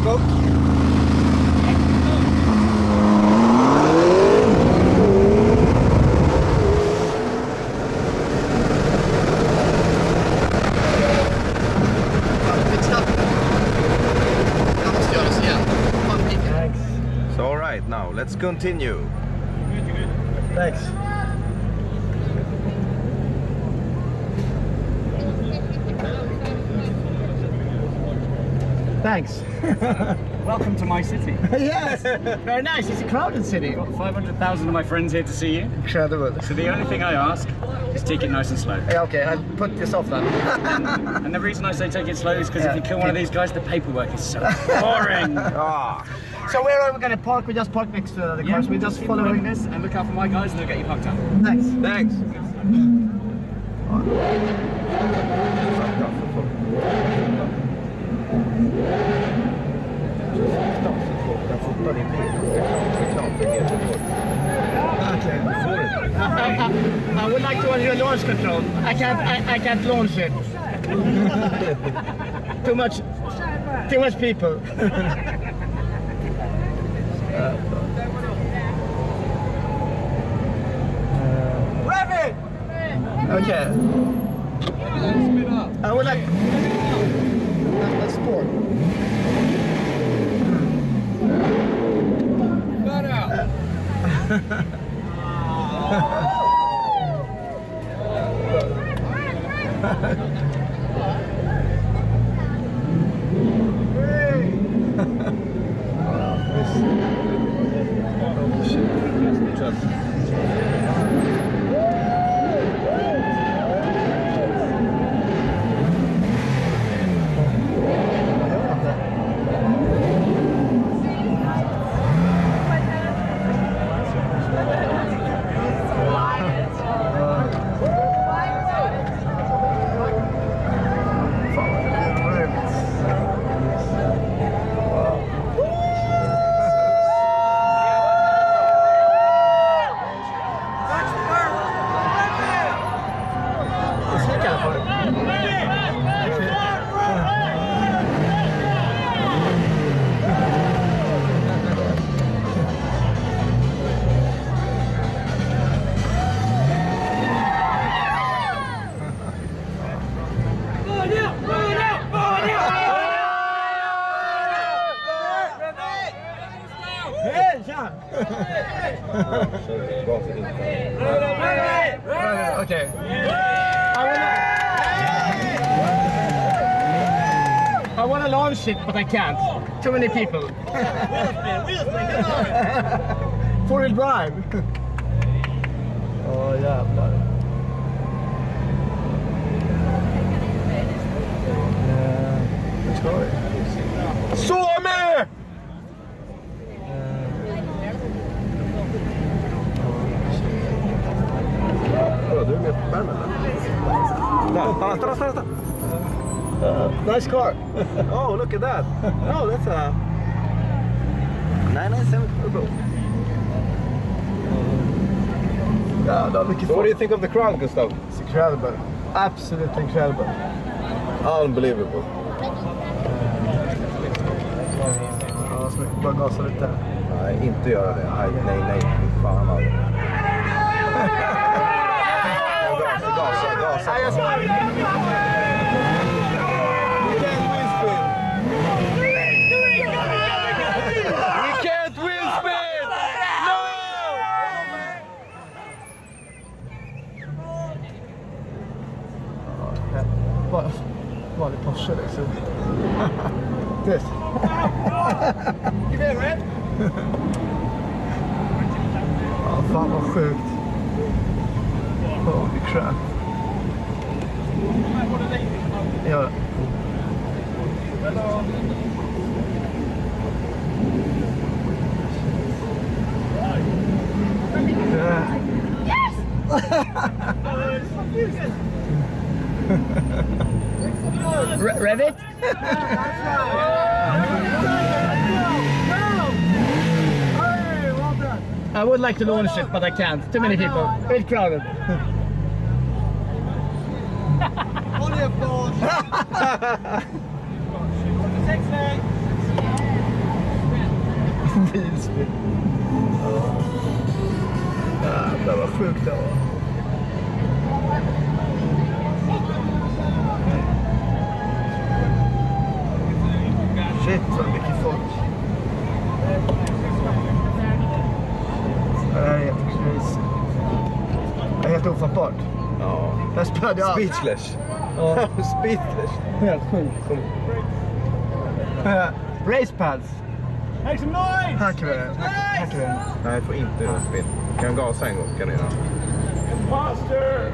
Coke? So all right, now let's continue. Thanks. Thanks. Welcome to my city. Yes, very nice. It's a crowded city. I've got 500,000 of my friends here to see you. Incredible. So the only thing I ask is take it nice and slow. Yeah, okay, I'll put this off then. And the reason I say take it slow is because if you kill one of these guys, the paperwork is so boring. So where are we going to park? We just park next to the cars. We just keep follow following this and look out for my guys and they'll get you parked up. Thanks. Thanks. I would like to do a launch control. I can't launch it. Too much people. Okay. I would like a sport. Okay. I want to launch it, but I can't. Too many people. Four-wheel drive. Oh jävlar. Vad ska vi? Så med! Du är med på skärmen där. Stanna. Nice car. Oh, look at that. Oh, that's a 997 Turbo. So what do you think of the crowd, Gustav? It's incredible. Absolutely incredible. Unbelievable. Bara gasa lite. Nej, inte göra det. Nej. Fan alltså. Gasa. Vanlig Porsche liksom. This. You been red? Ja, fan vad sjukt. Holy crap. Ja. Revit? I would like to launch it, but I can't. Too many people. It's crowded. Bilspel. Jävlar vad sjukt det var. Shit, så mycket folk. Det här är helt crazy. Det är helt ofattbart. Ja. Jag spöade allt. Speechless. Ja. Speechless. Helt sjukt. Racepads. Make some noise! Här kan vi det. Här kan vi det. Nej, jag får inte göra spinn. Kan jag gasa en gång? Kan jag göra? Imposter!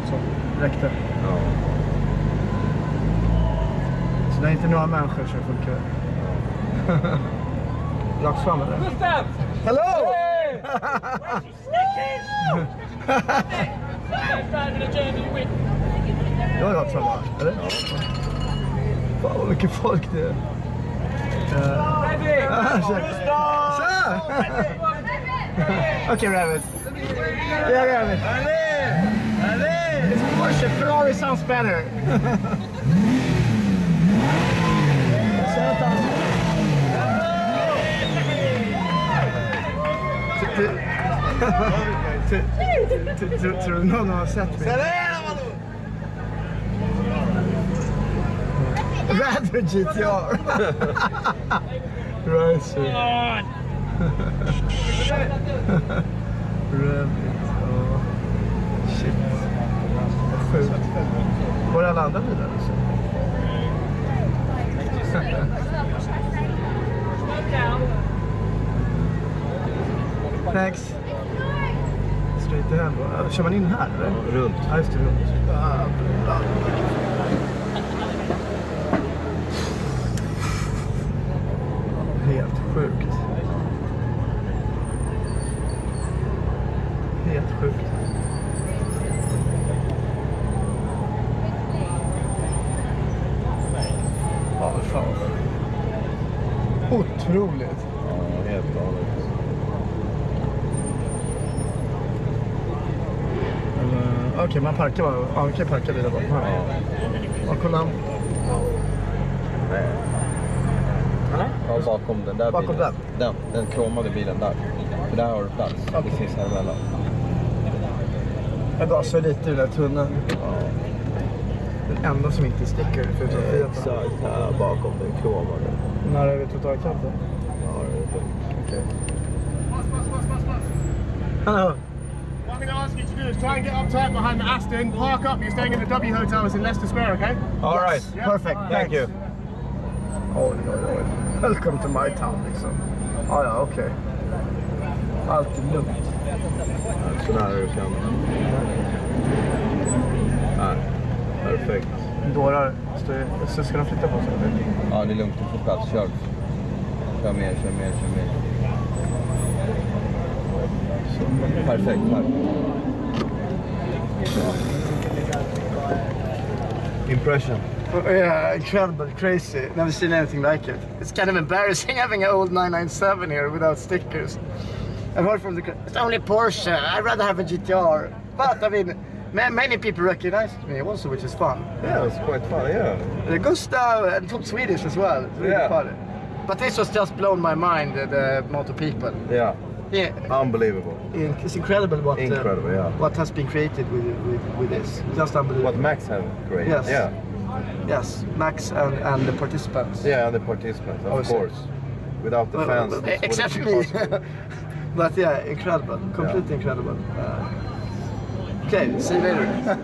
Så, räckte. Ja. Så det är inte några människor som funkar. Rakt fram eller? Gustav! Hello! Hey! Jag har rakt fram va? Eller? Ja. Fan vad mycket folk det är. Tja! Okej Rabbit. Ja Rabbit. It's Porsche. Ferrari sounds better. Tror du någon har sett mig? Rather GTR. Right. Rabbit. Shit. Sjukt. Var är alla andra bilar? Thanks. Straight to hell. Kör man in här eller? Runt. Ja, just det. Runt. Helt sjukt. Helt sjukt. Ja, fan. Otroligt. Ja, helt galet. Okej, man parkar bara. Ja, man kan parka bilar bara. Ja, kolla. Nej. Ja, bakom den där Bakom bilen. Den kromade bilen där. För där har du plats. Okej. Precis här emellan. Jag gasar lite i den där tunneln. Ja. Den enda som inte sticker förutom Fiat. Exakt här bakom den kromade. När är vi totalkanten? Ja, det är fint. Okej. Hello. What I'm going to ask you to do is try and get up tight behind the Aston, park up. You're staying in the W Hotels in Leicester Square, okay? All right. Yeah. Perfect. Thank you. Oj. Welcome to my town liksom. Ja, okej. Allt är lugnt. Så nära du kan. Nej, perfekt. Dårar. Så ska de flytta på sig? Ja, det är lugnt. Du får plats. Kör. Kör mer. Perfekt här. Impression. Yeah, incredible, crazy. Never seen anything like it. It's kind of embarrassing having an old 997 here without stickers. I've heard from the... It's only Porsche. I'd rather have a GTR. But, I mean, many people recognized me also, which is fun. Yeah, it's quite fun, yeah. Gustav and talk Swedish as well. It's really funny. But this was just blown my mind, the amount of people. Yeah. Yeah. Unbelievable. It's incredible what what has been created with this. Just unbelievable. What Max have created. Yes. Yeah. Yes, Max and the participants. Yeah, and the participants, of Obviously. course. Without the fans. Except me. But yeah, incredible. Completely incredible. Okay, see you later.